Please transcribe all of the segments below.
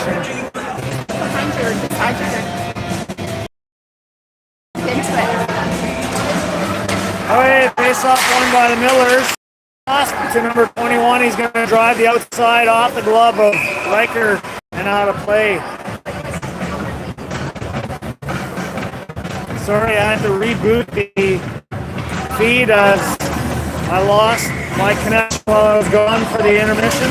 Behind you or beside you. Into it. Alright, face-off won by the Millers. To number 21, he's going to drive the outside off the glove of Riker and out of play. Sorry, I had to reboot the feed as I lost my connection while I was gone for the intermission.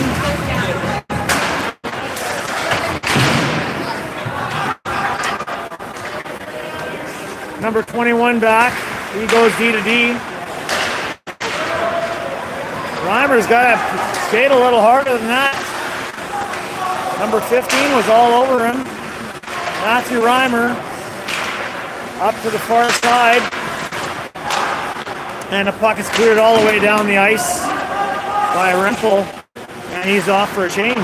Number 21 back, he goes D to D. Reimer's got to skate a little harder than that. Number 15 was all over him. Matthew Reimer up to the far side. And the puck is cleared all the way down the ice by Rempel. And he's off for a change.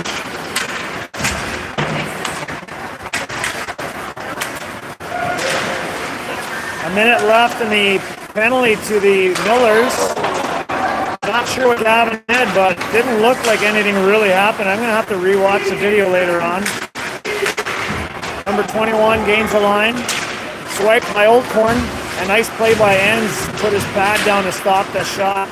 A minute left in the penalty to the Millers. Not sure what happened, but it didn't look like anything really happened. I'm going to have to rewatch the video later on. Number 21 gains the line. Swipe by Oldcorn. A nice play by Enns. Put his pad down to stop the shot.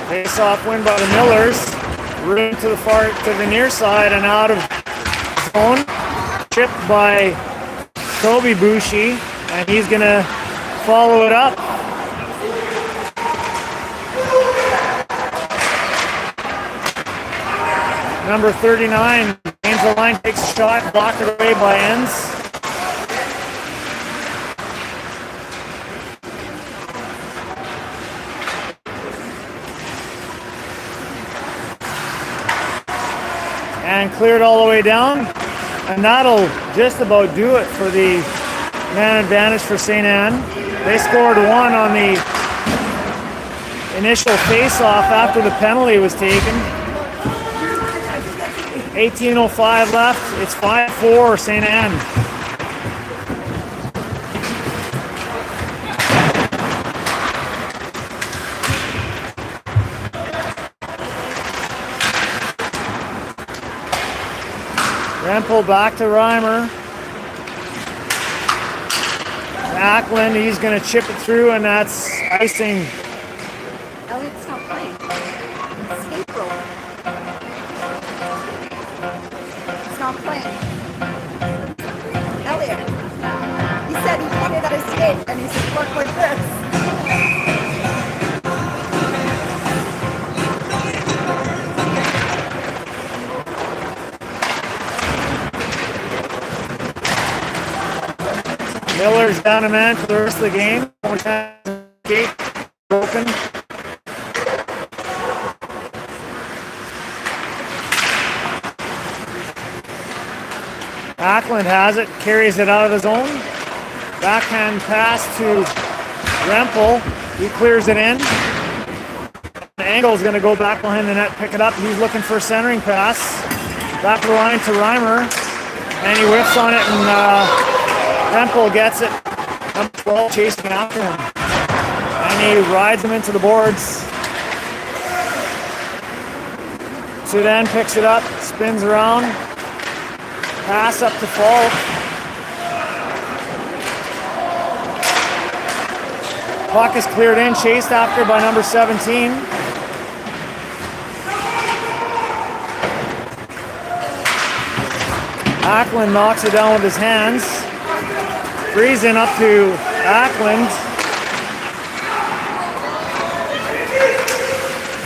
Face-off win by the Millers. Room to the near side and out of zone. Chipped by Toby Bushi, and he's gonna follow it up. Number 39 gains the line, takes a shot, blocked away by Enns. And cleared all the way down, and that'll just about do it for the man advantage for St. Anne. They scored one on the initial face-off after the penalty was taken. 18:05 left. It's 5-4 St. Anne. Rempel back to Reimer. Ackland, he's going to chip it through, and that's icing. Elliott's not playing. It's April. He's not playing. Elliott. He said he pointed at his skate, and he said, look like this. Miller's down a man for the rest of the game. Gate broken. Ackland has it, carries it out of the zone. Backhand pass to Rempel. He clears it in. Engel's going to go back behind the net, pick it up. He's looking for a centering pass. Back the line to Reimer. And he whiffs on it, and Rempel gets it. Number 12 chasing after him. And he rides him into the boards. Sudan picks it up, spins around. Pass up to Falk. Puck is cleared in, chased after by number 17. Ackland knocks it down with his hands. Friesen up to Ackland.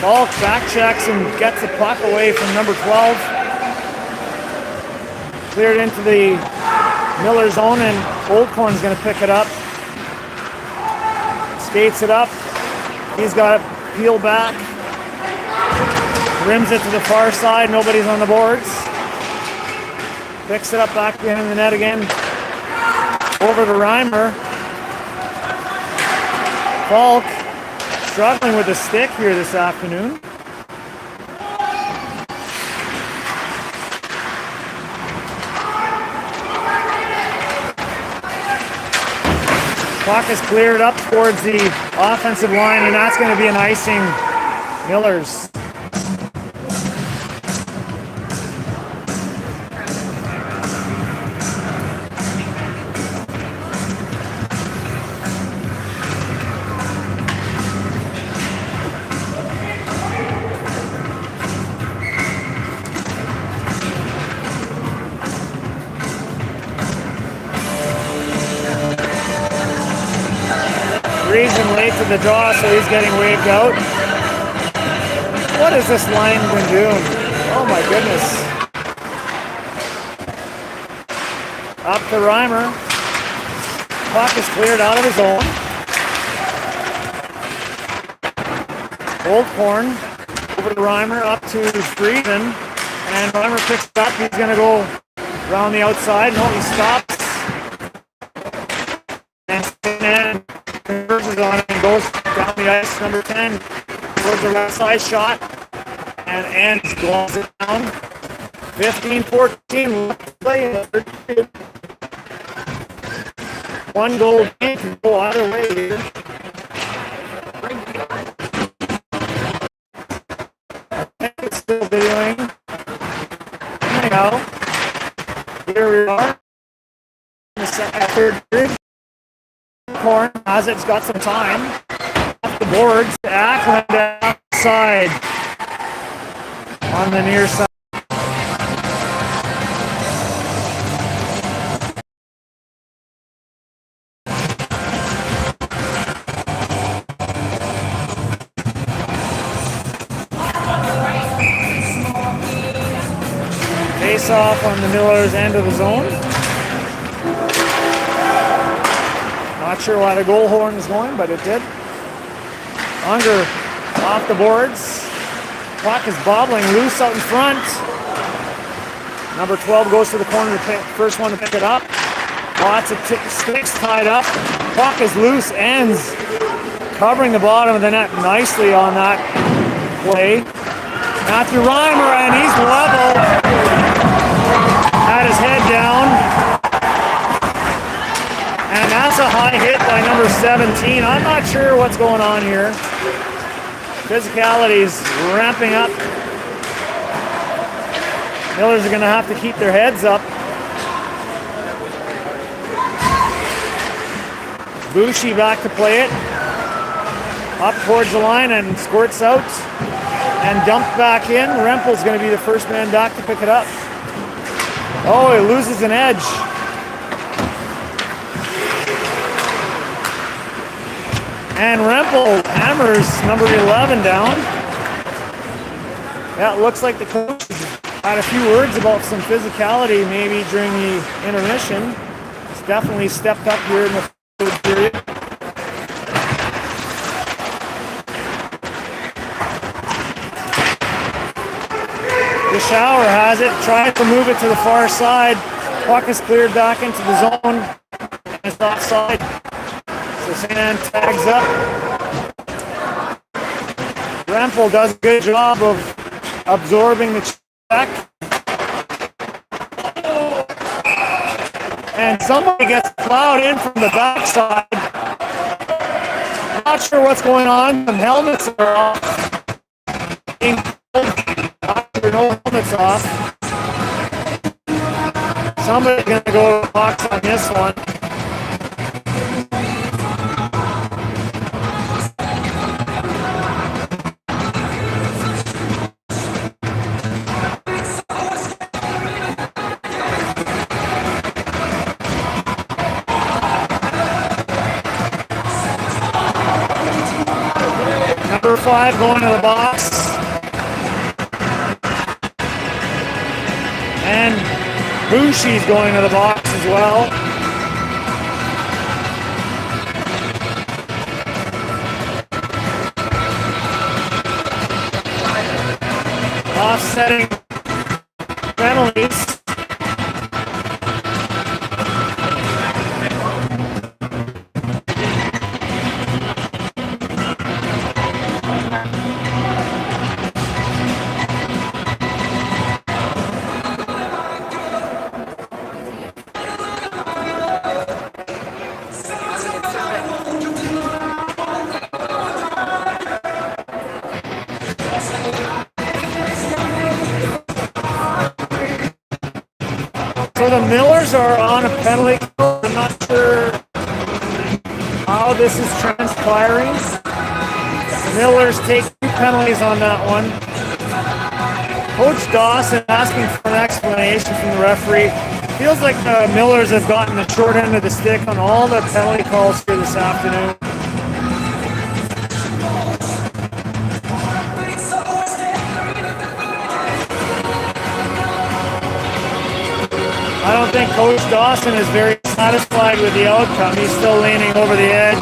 Falk back checks and gets the puck away from number 12. Cleared into the Miller zone, and Oldcorn's going to pick it up. Skates it up. He's got it peeled back. Rims it to the far side. Nobody's on the boards. Picks it up back behind the net again. Over to Reimer. Falk struggling with the stick here this afternoon. Puck is cleared up towards the offensive line, and that's going to be an icing. Millers. Reason late to the draw, so he's getting waved out. What is this lineman doing? Oh my goodness. Up to Reimer. Puck is cleared out of his own. Goldhorn over to Reimer, up to Friesen. And Reimer picks it up. He's going to go around the outside. No, he stops. And converges on it and goes down the ice. Number 10 towards the left side shot and ends, gloves it down. 15-14 play in the third period. One goal game can go either way here. It's still videoing. Anyhow, here we are in the third period. Horn has it, it's got some time. Off the boards, Ackland outside on the near side. Face off on the Millers' end of the zone. Not sure why the goal horn is going, but it did. Unger off the boards. Puck is bobbling loose out in front. Number 12 goes to the corner, first one to pick it up. Lots of sticks tied up. Puck is loose, ends covering the bottom of the net nicely on that play. Matthew Reimer, and he's level. Had his head down. And that's a high hit by number 17. I'm not sure what's going on here. Physicality's ramping up. Millers are going to have to keep their heads up. Bushi back to play it. Up towards the line and squirts out. And dumped back in. Rempel's going to be the first man back to pick it up. Oh, he loses an edge. And Rempel hammers number 11 down. Yeah, it looks like the coach had a few words about some physicality maybe during the intermission. It's definitely stepped up here in the third period. Shower has it, tries to move it to the far side. Puck is cleared back into the zone. And it's offside. So St. Anne tags up. Rempel does a good job of absorbing the check. And somebody gets plowed in from the backside. Not sure what's going on. Some helmets are off. No helmets off. Somebody's going to go to the box on this one. Number 5 going to the box. And Bushi's going to the box as well. Offsetting penalties. So the Millers are on a penalty kill. I'm not sure how this is transpiring. Millers take 2 penalties on that one. Coach Dawson asking for an explanation from the referee. Feels like the Millers have gotten the short end of the stick on all the penalty calls here this afternoon. I don't think Coach Dawson is very satisfied with the outcome. He's still leaning over the edge.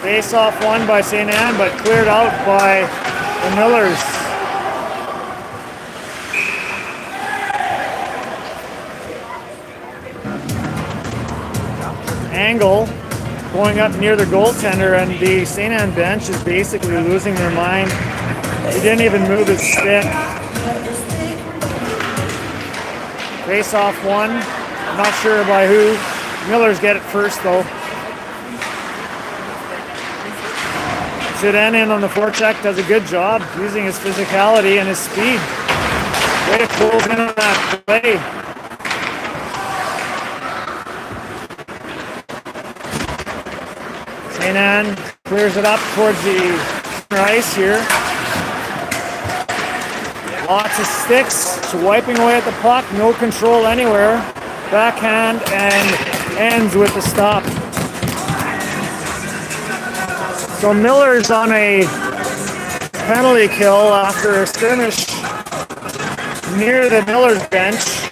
Face off won by St. Anne, but cleared out by the Millers. Angle going up near the goaltender, and the St. Anne bench is basically losing their mind. He didn't even move his stick. Face off one. I'm not sure by who. Millers get it first though. Zidane in on the forecheck, does a good job using his physicality and his speed. Way to close in on that play. St. Anne clears it up towards the ice here. Lots of sticks, swiping away at the puck, no control anywhere. Backhand and ends with the stop. So Miller's on a penalty kill after a skirmish near the Millers bench.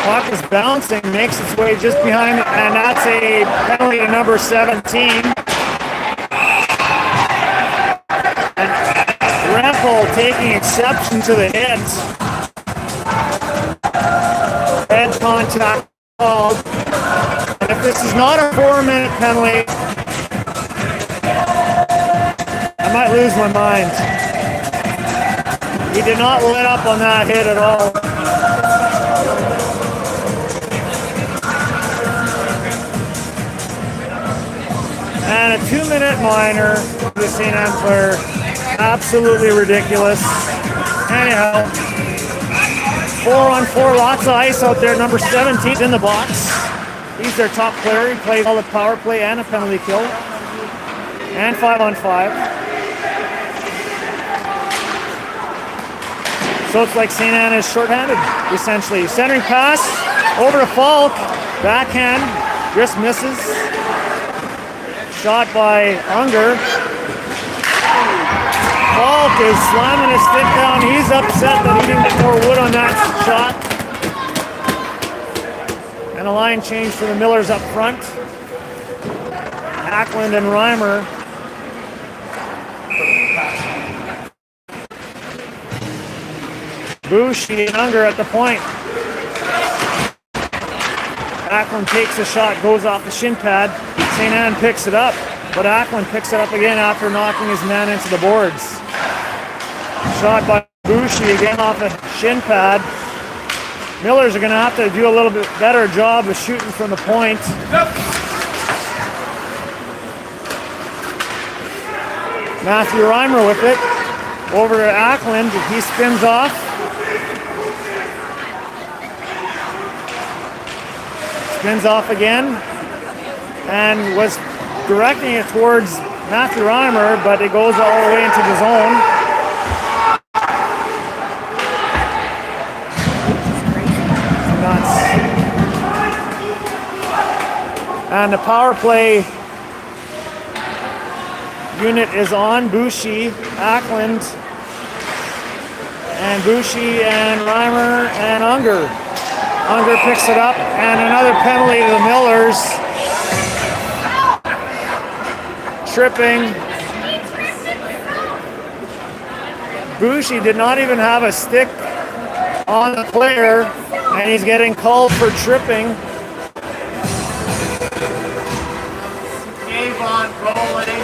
Puck is bouncing, makes its way just behind, and that's a penalty to number 17. And Rempel taking exception to the hit. Head contact called. And if this is not a 4-minute penalty, I might lose my mind. He did not let up on that hit at all. And a 2-minute minor for the St. Anne player. Absolutely ridiculous. Anyhow, 4-on-4, lots of ice out there. Number 17 in the box. He's their top player. He plays all the power play and a penalty kill. And 5-on-5. So it's like St. Anne is shorthanded, essentially. Centering pass over to Falk. Backhand. Just misses. Shot by Unger. Falk is slamming his stick down. He's upset that he didn't get more wood on that shot. And a line change for the Millers up front. Ackland and Reimer. Boucher and Unger at the point. Ackland takes a shot, goes off the shin pad. St. Anne picks it up, but Ackland picks it up again after knocking his man into the boards. Shot by Boucher again off a shin pad. Millers are going to have to do a little bit better job of shooting from the point. Matthew Reimer with it. Over to Ackland. He spins off. Spins off again. And was directing it towards Matthew Reimer, but it goes all the way into the zone. Nuts. And the power play unit is on. Boucher, Ackland, and Bushi and Reimer and Unger. Unger picks it up, and another penalty to the Millers. Tripping. Bushi did not even have a stick on the player, and he's getting called for tripping. Avon rolling.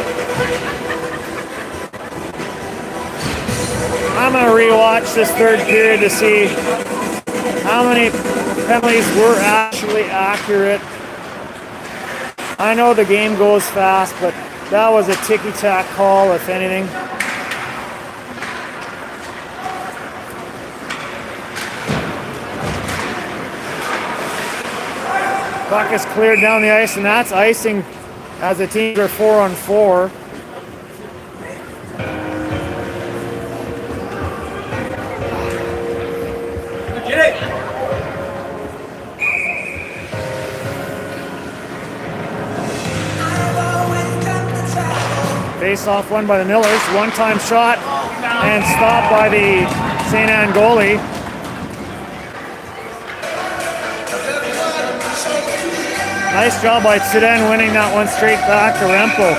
I'm going to rewatch this third period to see how many penalties were actually accurate. I know the game goes fast, but that was a ticky-tack call, if anything. Puck is cleared down the ice, and that's icing as the teams are 4-on-4. Get it! Face-off won by the Millers. One-time shot and stopped by the St. Anne goalie. Nice job by Tsuren winning that one straight back to Rempel.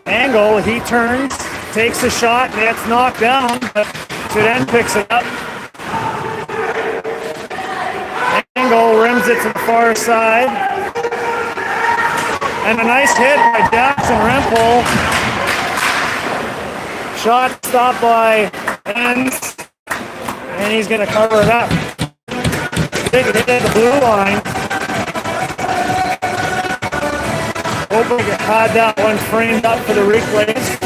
Angle, he turns, takes a shot, and it's knocked down, but Tsuren picks it up. Angle rims it to the far side. And a nice hit by Jackson Rempel. Shot stopped by Enns. And he's going to cover it up. Big hit at the blue line. Hoping it had that one framed up for the replays.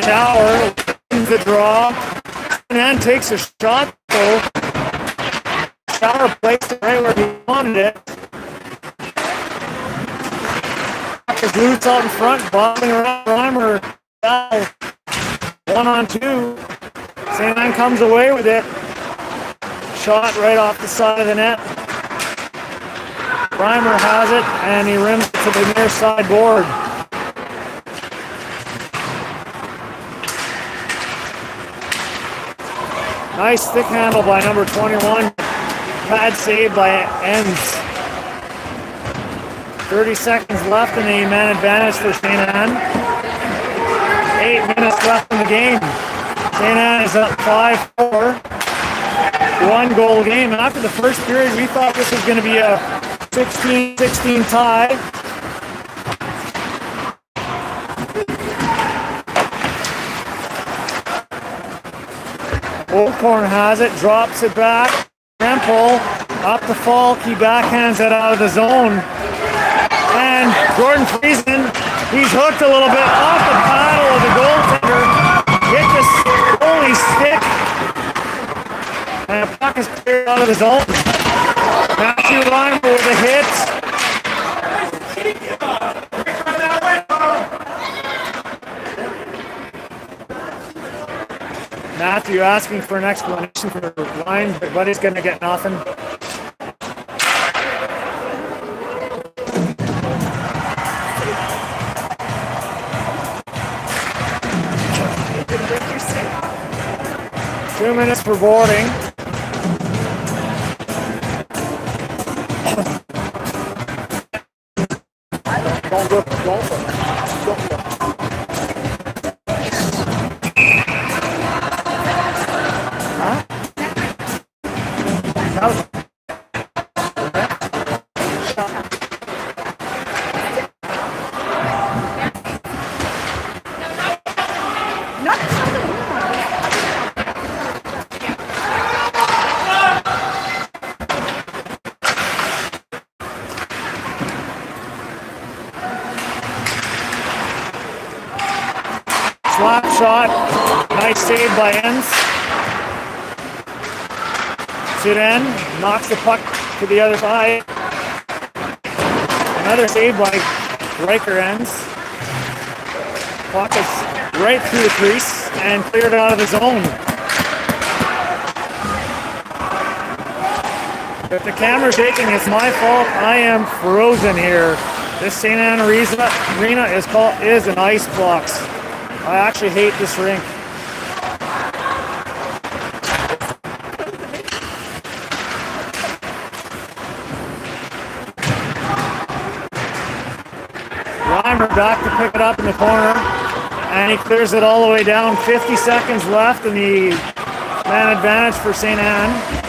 Tower wins the draw. And then takes a shot though. Tower placed it right where he wanted it. Is loose out in front, bobbing around Reimer. 1-on-2. St. Anne comes away with it. Shot right off the side of the net. Reimer has it, and he rims it to the near side board. Nice stick handle by number 21. Bad save by Enns. 30 seconds left in the man advantage for St. Anne. 8 minutes left in the game. St. Anne is up 5-4. 1-goal game. And after the first period, we thought this was going to be a 16-16 tie. Oldcorn has it, drops it back. Rempel up the Falk, he backhands it out of the zone. And Jordan Friesen, he's hooked a little bit off the paddle of the goaltender. Hit the goalie stick. And the puck is cleared out of the zone. Matthew Reimer with a hit. Matthew asking for an explanation for the line, but he's going to get nothing. Two minutes for boarding. Don't look, don't look. Slap shot, nice save by Enns. Tsuren knocks the puck to the other side. Another save by Riker Enns. Puck is right through the crease and cleared out of the zone. If the camera's shaking, it's my fault. I am frozen here. This St. Anne Arena is an ice box. I actually hate this rink. Reimer back to pick it up in the corner, and he clears it all the way down. 50 seconds left in the man advantage for St. Anne.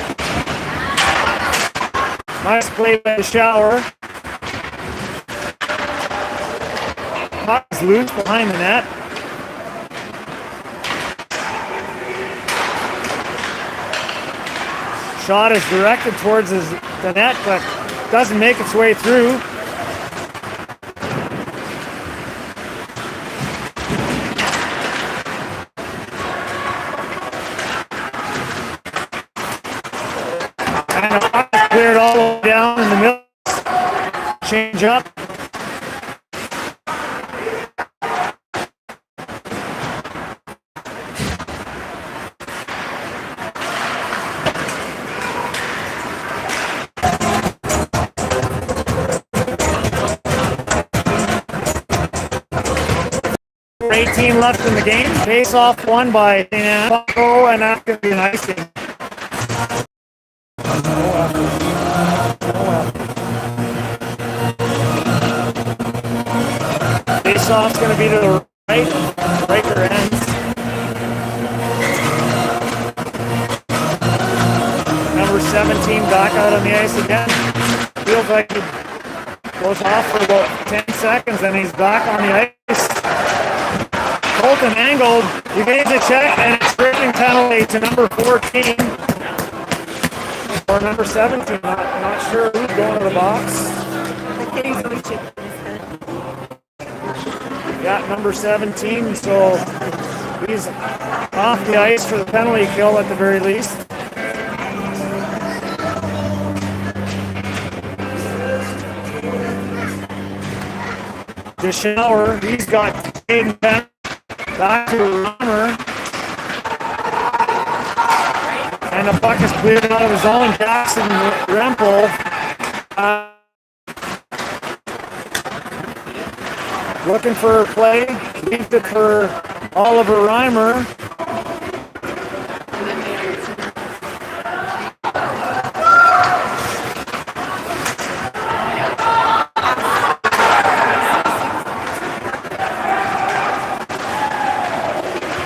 Nice play by the Shower. Puck is loose behind the net. Shot is directed towards the net, but doesn't make its way through. And the puck is cleared all the way down in the middle. Change up. Team left in the game. Face off won by St. Anne. And that's going to be an icing. Face off's going to be to the right. Breaker ends. Number 17 back out on the ice again. Feels like he goes off for about 10 seconds and he's back on the ice. Colton angled, he gave the check, and it's tripping penalty to number 14. Or number 17, not sure who's going to the box. Yeah, number 17, so he's off the ice for the penalty kill at the very least. The Shower, he's got Caden Penn. Back to Reimer. And the puck is cleared out of his own. Jackson Rempel. Looking for a play. Leaves it for Oliver Reimer.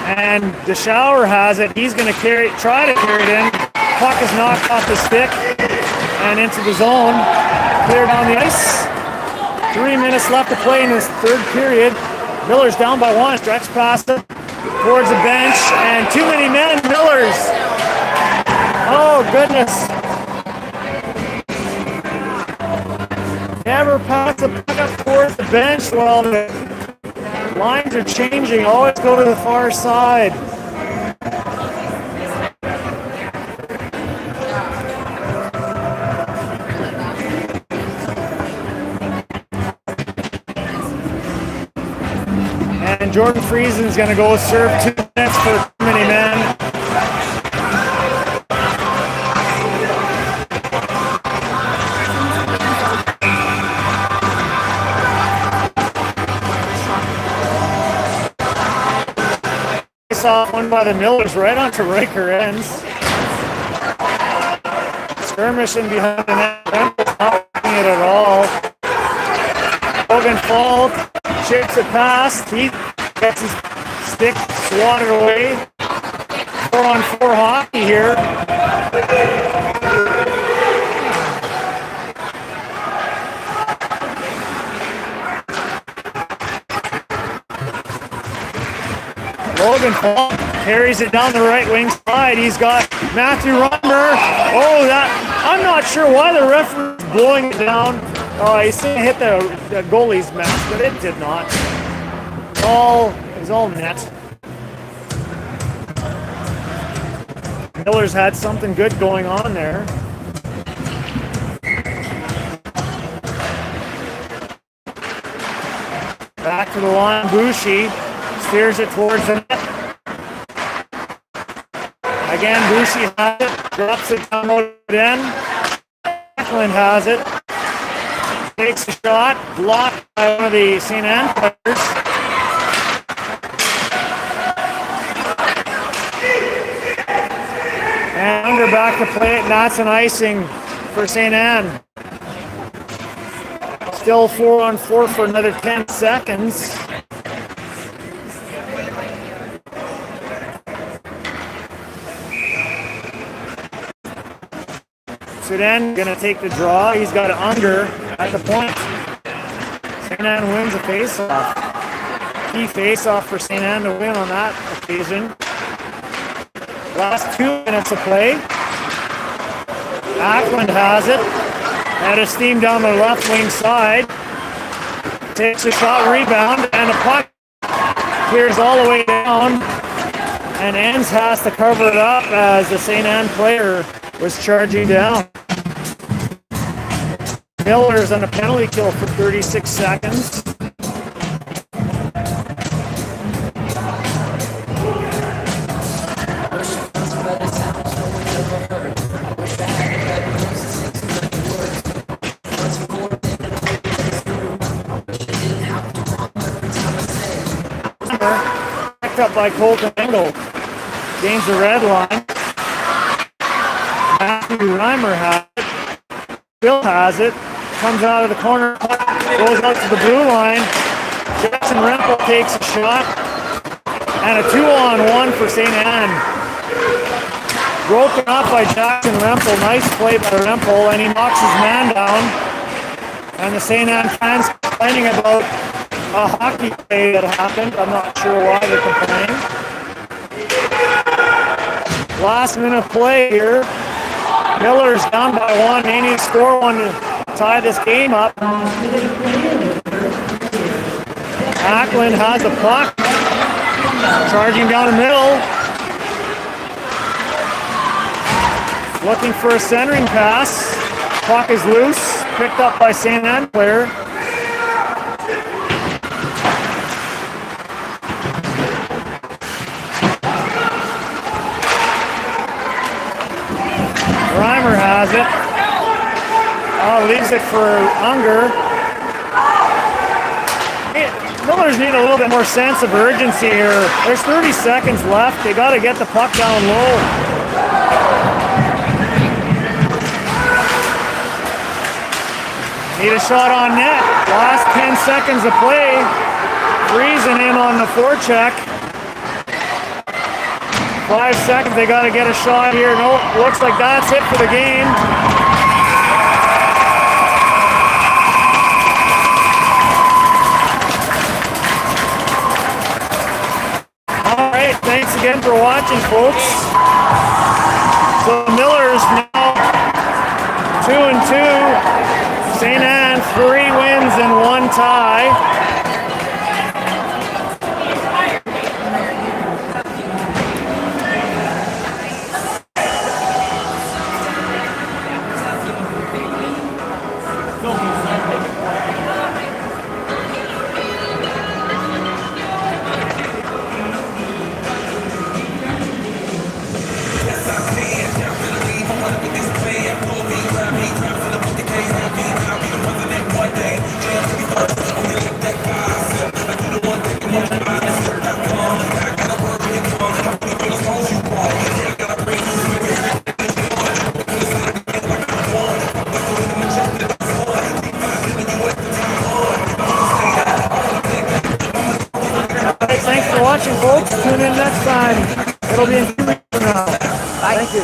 And the Shower has it. He's going to try to carry it in. Puck is knocked off the stick and into the zone. Cleared on the ice. 3 minutes left to play in this third period. Miller's down by one. Stretch past it towards the bench. And too many men. Miller's. Oh, goodness. Never pass the puck up towards the bench while the lines are changing. Always go to the far side. And Jordan Friesen's going to go serve 2 minutes for too many men. Off one by the Millers right onto Riker ends. Skirmishing behind the net. Not doing it at all. Logan Falk shakes it past. He gets his stick swatted away. 4-on-4 hockey here. Logan Falk carries it down the right wing side. He's got Matthew Reimer. Oh, I'm not sure why the referee is blowing it down. Oh, he's going to hit the goalie's mask, but it did not. It was all net. Miller's had something good going on there. Back to the line, Boucher. Steers it towards the net. Again, Boucher has it, drops it down the end. Ackland has it. Takes a shot, blocked by one of the St. Anne players. And Unger back to play it, and that's an icing for St. Anne. Still 4-on-4 for another 10 seconds. Sudan gonna take the draw. He's got Unger at the point. St. Anne wins a face-off. Key face-off for St. Anne to win on that occasion. Last 2 minutes of play. Ackland has it. Had a steam down the left wing side. Takes a shot, rebound, and the puck clears all the way down. And Enns has to cover it up as the St. Anne player was charging down. Miller's on a penalty kill for 36 seconds. Picked up by Colton Engel. Gains the red line. Matthew Reimer has it. Bill has it. Comes out of the corner. Goes out to the blue line. Jackson Rempel takes a shot. And a 2-on-1 for St. Anne. Broken up by Jackson Rempel. Nice play by Rempel. And he knocks his man down. And the St. Anne fans complaining about a hockey play that happened. I'm not sure why they're complaining. Last minute play here. Miller's down by 1. They need to score 1 to tie this game up. Ackland has the puck. Charging down the middle. Looking for a centering pass. Puck is loose. Picked up by St. Anne player. Reimer has it. Oh, leaves it for Unger. Millers need a little bit more sense of urgency here. There's 30 seconds left. They got to get the puck down low. Need a shot on net. Last 10 seconds of play. Freezing in on the forecheck. 5 seconds, they got to get a shot here. Nope, looks like that's it for the game. All right, thanks again for watching, folks. So Miller's now 2-2. St. Anne 3 wins and 1 tie. Thanks for watching, folks. Tune in next time. It'll be in 2 weeks from now. Bye. Thank you.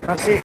Merci.